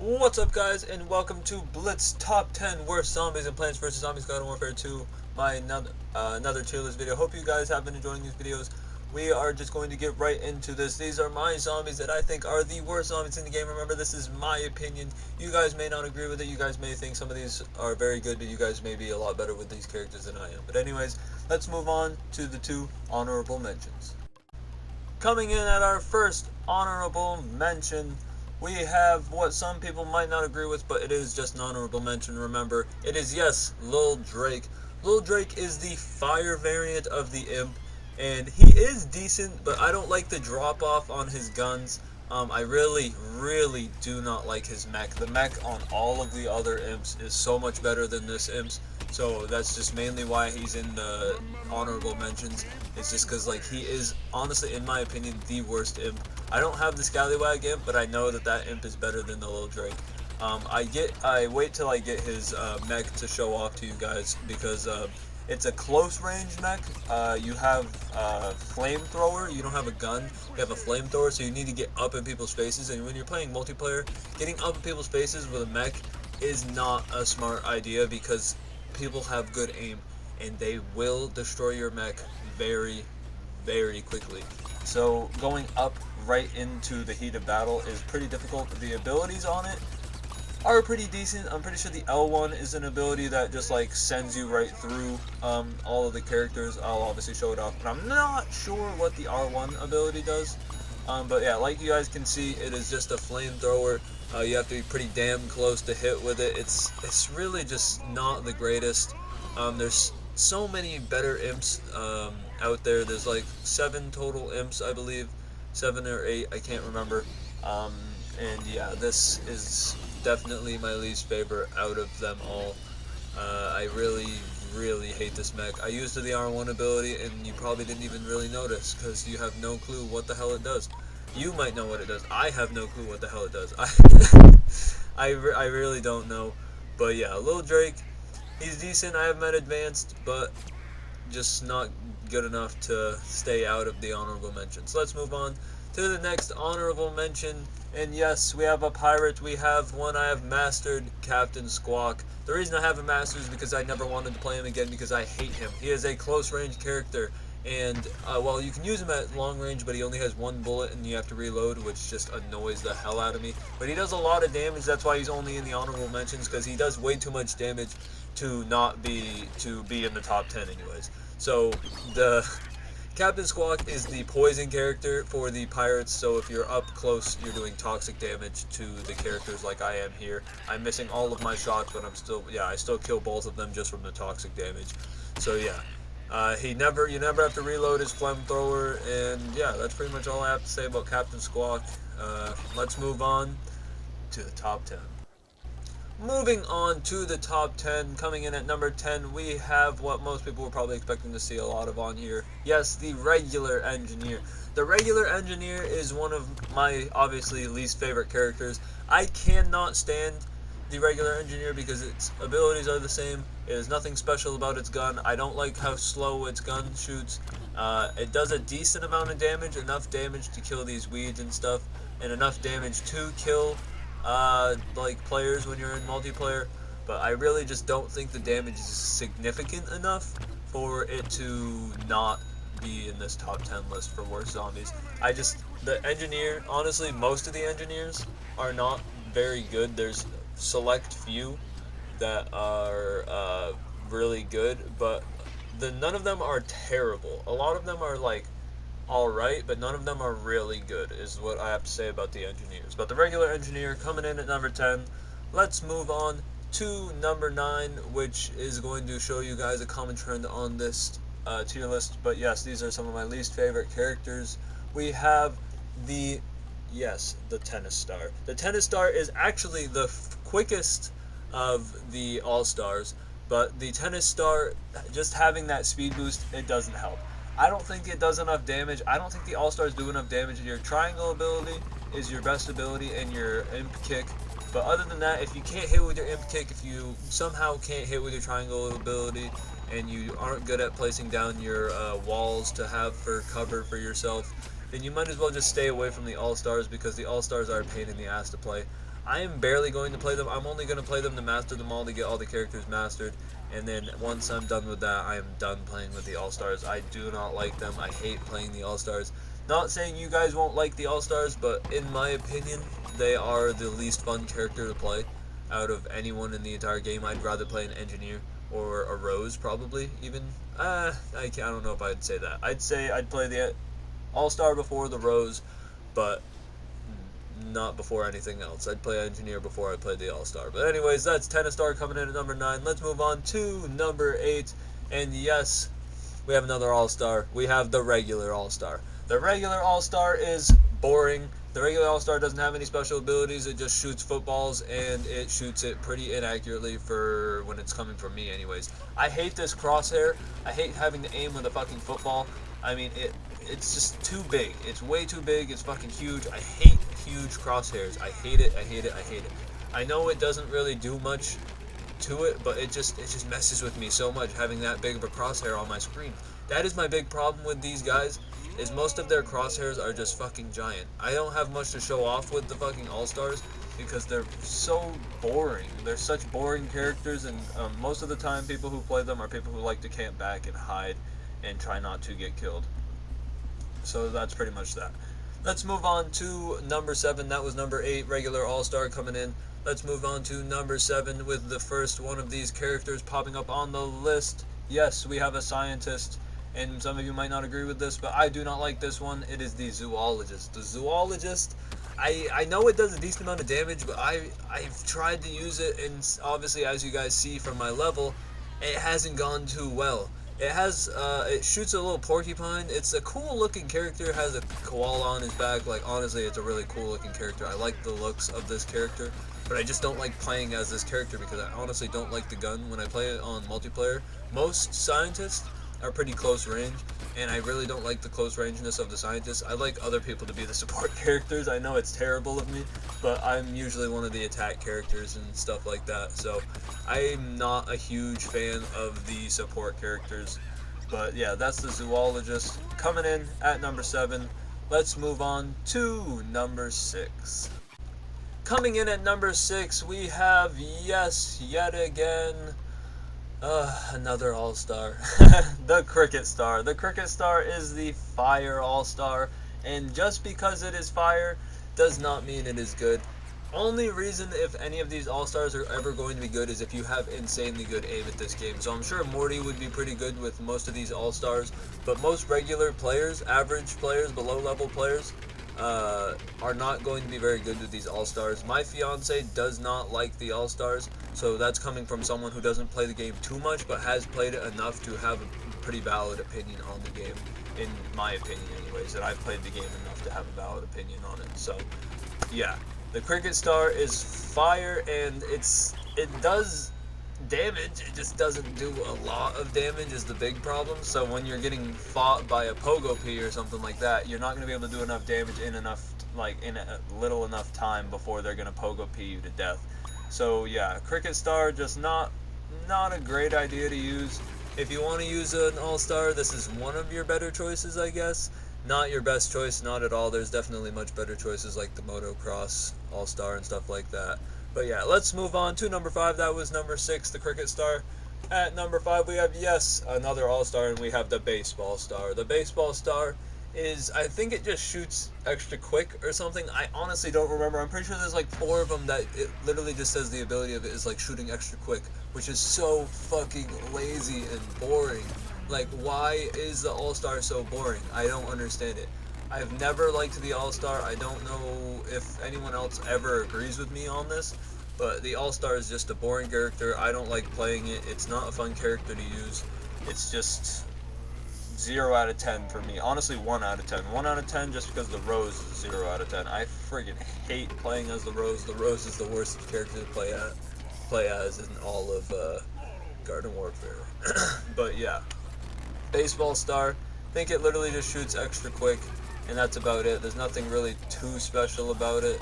What's up, guys, and welcome to Blitzed Top 10 Worst Zombies in Plants vs. Zombies Garden Warfare 2, my another tier list video. Hope you guys have been enjoying these videos. We are just going to get right into this. These are my zombies that I think are the worst zombies in the game. Remember, this is my opinion. You guys may not agree with it. You guys may think some of these are very good, but you guys may be a lot better with these characters than I am. But anyways, let's move on to the two honorable mentions. Coming in at our first honorable mention, we have what some people might not agree with, but it is just an honorable mention. Remember, it is, yes, Lil Drake. Lil Drake is the fire variant of the Imp, and he is decent, but I don't like the drop off on his guns. I really do not like his mech. The mech on all of the other Imps is so much better than this Imp's, so that's just mainly why he's in the honorable mentions. It's just because, like, he is, honestly, in my opinion, the worst Imp. I don't have the Scallywag Imp, but I know that that Imp is better than the Lil Drake. I wait till I get his mech to show off to you guys, because it's a close range mech. You have a flamethrower. You don't have a gun. You have a flamethrower, so you need to get up in people's faces. And when you're playing multiplayer, getting up in people's faces with a mech is not a smart idea, because people have good aim, and they will destroy your mech very quickly. So going up right into the heat of battle is pretty difficult. The abilities on it are pretty decent. I'm pretty sure the L1 is an ability that just like sends you right through all of the characters. I'll obviously show it off, but I'm not sure what the R1 ability does. But yeah, like you guys can see, it is just a flamethrower. You have to be pretty damn close to hit with it. It's really just not the greatest. There's so many better imps out there. There's like 7 total imps, I believe, 7 or 8, I can't remember. And yeah, this is definitely my least favorite out of them all. I really hate this mech. I used the R1 ability, and you probably didn't even really notice, because you have no clue what the hell it does. You might know what it does. I have no clue what the hell it does. I really don't know. But yeah, Lil Drake, he's decent. I have met advanced, but just not good enough to stay out of the honorable mentions. So let's move on to the next honorable mention. And yes, we have a pirate. We have one I have mastered, Captain Squawk. The reason I have him mastered is because I never wanted to play him again, because I hate him. He is a close range character, and well, you can use him at long range, but he only has 1 bullet and you have to reload, which just annoys the hell out of me. But he does a lot of damage. That's why he's only in the honorable mentions, because he does way too much damage to be in the top 10 anyways. So the Captain Squawk is the poison character for the pirates, so if you're up close, you're doing toxic damage to the characters like I am here. I'm missing all of my shots, but I still kill both of them just from the toxic damage. So yeah, you never have to reload his flamethrower, and yeah, that's pretty much all I have to say about Captain Squawk. Let's move on to the top 10. Moving on to the top 10, coming in at number 10, we have what most people were probably expecting to see a lot of on here. Yes, the regular engineer. The regular engineer is one of my, obviously, least favorite characters. I cannot stand the regular engineer because its abilities are the same. It is nothing special about its gun. I don't like how slow its gun shoots. It does a decent amount of damage, enough damage to kill these weeds and stuff, and enough damage to kill like players when you're in multiplayer, but I really just don't think the damage is significant enough for it to not be in this top 10 list for worst zombies. The engineer, honestly, most of the engineers are not very good. There's select few that are really good, but none of them are terrible. A lot of them are like alright, but none of them are really good, is what I have to say about the engineers. But the regular engineer coming in at number 10. Let's move on to number 9, which is going to show you guys a common trend on this tier list. But yes, these are some of my least favorite characters. We have the tennis star. The tennis star is actually the quickest of the all-stars, but the tennis star, just having that speed boost, it doesn't help. I don't think it does enough damage. I don't think the All-Stars do enough damage. Your triangle ability is your best ability, and your imp kick. But other than that, if you can't hit with your imp kick, if you somehow can't hit with your triangle ability, and you aren't good at placing down your walls to have for cover for yourself, then you might as well just stay away from the All-Stars, because the All-Stars are a pain in the ass to play. I am barely going to play them. I'm only going to play them to master them all, to get all the characters mastered. And then once I'm done with that, I am done playing with the All-Stars. I do not like them. I hate playing the All-Stars. Not saying you guys won't like the All-Stars, but in my opinion, they are the least fun character to play out of anyone in the entire game. I'd rather play an Engineer or a Rose, probably, even. I don't know if I'd say that. I'd say I'd play the All-Star before the Rose, but not before anything else. I'd play Engineer before I played the All-Star. But anyways, that's Tennistar coming in at number 9. Let's move on to number 8. And yes, we have another All-Star. We have the regular All-Star. The regular All-Star is boring. The regular All-Star doesn't have any special abilities. It just shoots footballs, and it shoots it pretty inaccurately for when it's coming from me anyways. I hate this crosshair. I hate having to aim with a fucking football. I mean, it's just too big. It's way too big. It's fucking huge. I hate huge crosshairs. I hate it. I hate it. I hate it. I know it doesn't really do much to it, but it just messes with me so much having that big of a crosshair on my screen. That is my big problem with these guys, is most of their crosshairs are just fucking giant. I don't have much to show off with the fucking All-Stars because they're so boring. They're such boring characters, and most of the time people who play them are people who like to camp back and hide and try not to get killed. So that's pretty much that. Let's move on to number 7. That was number 8, regular All-Star coming in. Let's move on to number 7 with the first one of these characters popping up on the list. Yes, we have a scientist, and some of you might not agree with this, but I do not like this one. It is the Zoologist. The Zoologist, I know it does a decent amount of damage, but I've tried to use it, and obviously, as you guys see from my level, it hasn't gone too well. It shoots a little porcupine. It's a cool looking character, has a koala on his back. Like, honestly, it's a really cool looking character. I like the looks of this character, but I just don't like playing as this character because I honestly don't like the gun when I play it on multiplayer. Most scientists are pretty close range, and I really don't like the close rangeness of the scientists. I like other people to be the support characters. I know it's terrible of me, but I'm usually one of the attack characters and stuff like that, so I'm not a huge fan of the support characters. But yeah, that's the Zoologist coming in at number 7. Let's move on to number 6. Coming in at number 6, we have, yes, yet again, another All-Star. The Cricket Star. The Cricket Star is the Fire All-Star, and just because it is fire does not mean it is good. Only reason if any of these All-Stars are ever going to be good is if you have insanely good aim at this game. So I'm sure Morty would be pretty good with most of these All-Stars, but most regular players, average players, below level players, are not going to be very good with these All-Stars. My fiance does not like the All-Stars, so that's coming from someone who doesn't play the game too much, but has played it enough to have a pretty valid opinion on the game, in my opinion anyways, and I've played the game enough to have a valid opinion on it. So, yeah. The Cricket Star is fire, and it does damage. It just doesn't do a lot of damage is the big problem. So when you're getting fought by a Pogo P or something like that, you're not going to be able to do enough damage in a little enough time before they're going to Pogo P you to death. So yeah, Cricket Star just not a great idea to use. If you want to use an All-Star, this is one of your better choices, I guess. Not your best choice, not at all. There's definitely much better choices like the Motocross All-Star and stuff like that. But yeah, let's move on to number 5. That was number 6, the Cricket Star. At number 5, we have, yes, another All-Star, and we have the Baseball Star. The Baseball Star is, I think it just shoots extra quick or something. I honestly don't remember. I'm pretty sure there's like 4 of them that it literally just says the ability of it is like shooting extra quick, which is so fucking lazy and boring. Like, why is the All-Star so boring? I don't understand it. I've never liked the All-Star. I don't know if anyone else ever agrees with me on this, but the All-Star is just a boring character. I don't like playing it. It's not a fun character to use. It's just 0 out of 10 for me. Honestly, 1 out of 10. 1 out of 10 just because the Rose is 0 out of 10. I friggin' hate playing as the Rose. The Rose is the worst character to play as in all of Garden Warfare. But yeah. Baseball Star, I think it literally just shoots extra quick, and that's about it. There's nothing really too special about it.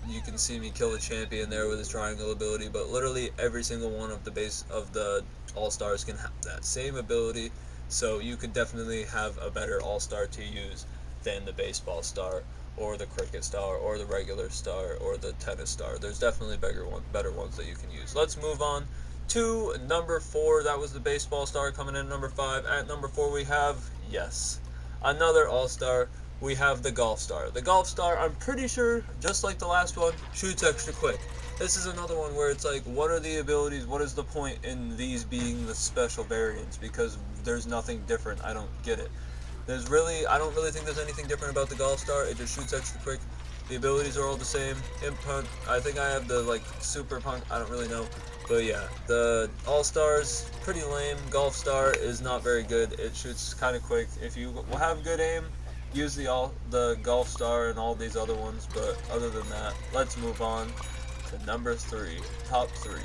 You can see me kill a champion there with his triangle ability, but literally every single one of the All-Stars can have that same ability, so you could definitely have a better All-Star to use than the Baseball Star. or the cricket star, or the regular star, or the tennis star. There's definitely better ones that you can use. Let's move on to number 4. That was the baseball star coming in at number 5. At number 4 we have, yes, another all-star. We have the golf star. The golf star, I'm pretty sure, just like the last one, shoots extra quick. This is another one where it's like, what are the abilities, what is the point in these being the special variants? Because there's nothing different. I don't get it. I don't really think there's anything different about the golf star. It just shoots extra quick. The abilities are all the same. Imp punt, I think I have the like super punt, I don't really know. But yeah, the all-stars, pretty lame. Golf star is not very good. It shoots kind of quick. If you have good aim, use the golf star and all these other ones. But other than that, let's move on to number 3, top 3.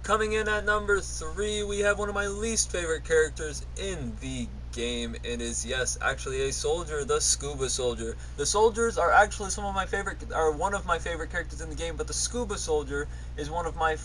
Coming in at number 3, we have one of my least favorite characters in the game. It is, yes, actually a soldier, the Scuba Soldier. The soldiers are actually one of my favorite characters in the game, but the Scuba Soldier is one of my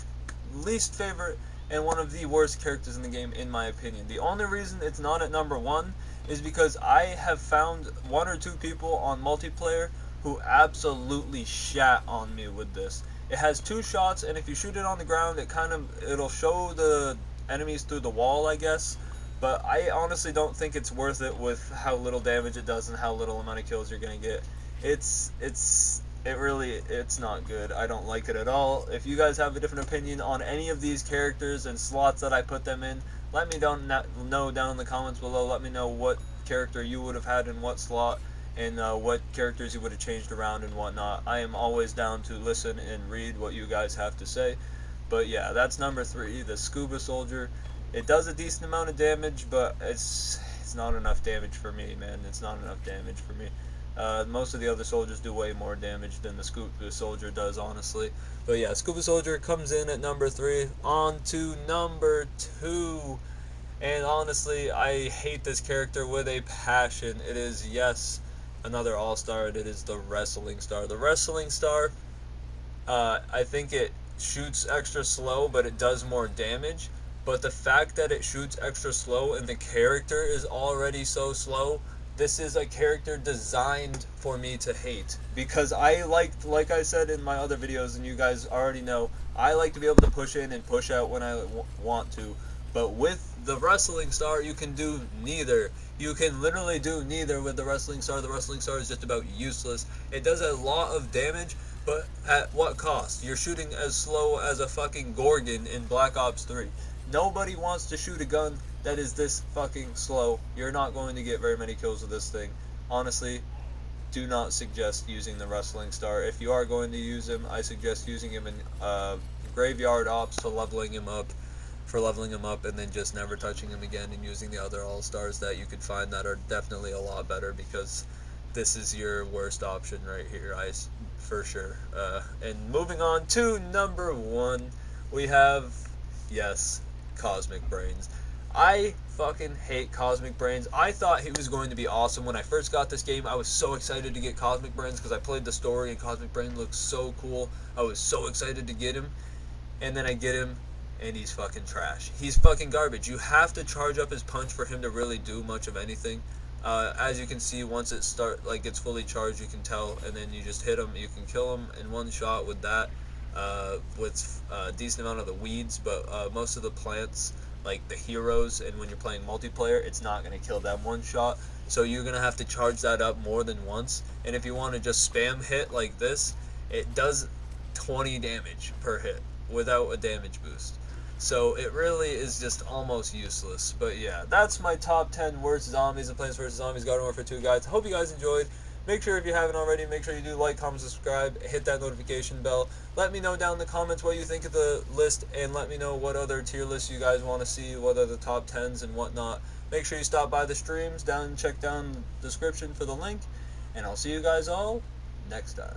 least favorite and one of the worst characters in the game, in my opinion. The only reason it's not at number 1 is because I have found 1 or 2 people on multiplayer who absolutely shat on me with this. It has 2 shots, and if you shoot it on the ground, it'll show the enemies through the wall, I guess. But I honestly don't think it's worth it with how little damage it does and how little amount of kills you're gonna get. It's not good. I don't like it at all. If you guys have a different opinion on any of these characters and slots that I put them in, let me know down in the comments below. Let me know what character you would have had in what slot, and what characters you would have changed around and whatnot. I am always down to listen and read what you guys have to say. But yeah, that's number 3, the Scuba Soldier. It does a decent amount of damage, but it's not enough damage for me, man. It's not enough damage for me. Most of the other soldiers do way more damage than the Scuba Soldier does, honestly. But yeah, Scuba Soldier comes in at number 3. On to number 2. And honestly, I hate this character with a passion. It is, yes, another all-star, and it is the Wrestling Star. The Wrestling Star, I think it shoots extra slow, but it does more damage. But the fact that it shoots extra slow and the character is already so slow, this is a character designed for me to hate. Because like I said in my other videos, and you guys already know, I like to be able to push in and push out when I want to. But with the Wrestling Star, you can do neither. You can literally do neither with the Wrestling Star. The Wrestling Star is just about useless. It does a lot of damage, but at what cost? You're shooting as slow as a fucking Gorgon in Black Ops 3. Nobody wants to shoot a gun that is this fucking slow. You're not going to get very many kills with this thing. Honestly, do not suggest using the Wrestling Star. If you are going to use him, I suggest using him in Graveyard Ops for leveling him up, and then just never touching him again, and using the other all-stars that you could find that are definitely a lot better, because this is your worst option right here, for sure. And moving on to number 1, we have, yes, Cosmic Brainz. I fucking hate Cosmic Brainz. I thought he was going to be awesome when I first got this game. I was so excited to get Cosmic Brainz because I played the story and Cosmic Brainz looks so cool. I was so excited to get him, and then I get him and he's fucking trash. He's fucking garbage. You have to charge up his punch for him to really do much of anything. As you can see, once it gets fully charged, you can tell, and then you just hit him. You can kill him in one shot with that. With a decent amount of the weeds, but most of the plants, like the heroes, and when you're playing multiplayer, it's not going to kill them one shot, so you're going to have to charge that up more than once. And if you want to just spam hit like this, it does 20 damage per hit without a damage boost, so it really is just almost useless. But yeah, that's my top 10 worst zombies in Plants vs. Zombies Garden Warfare 2, guys. Hope you guys enjoyed. Make sure, if you haven't already, make sure you do like, comment, subscribe, hit that notification bell. Let me know down in the comments what you think of the list, and let me know what other tier lists you guys want to see, what are the top 10s and whatnot. Make sure you stop by the streams, check down the description for the link, and I'll see you guys all next time.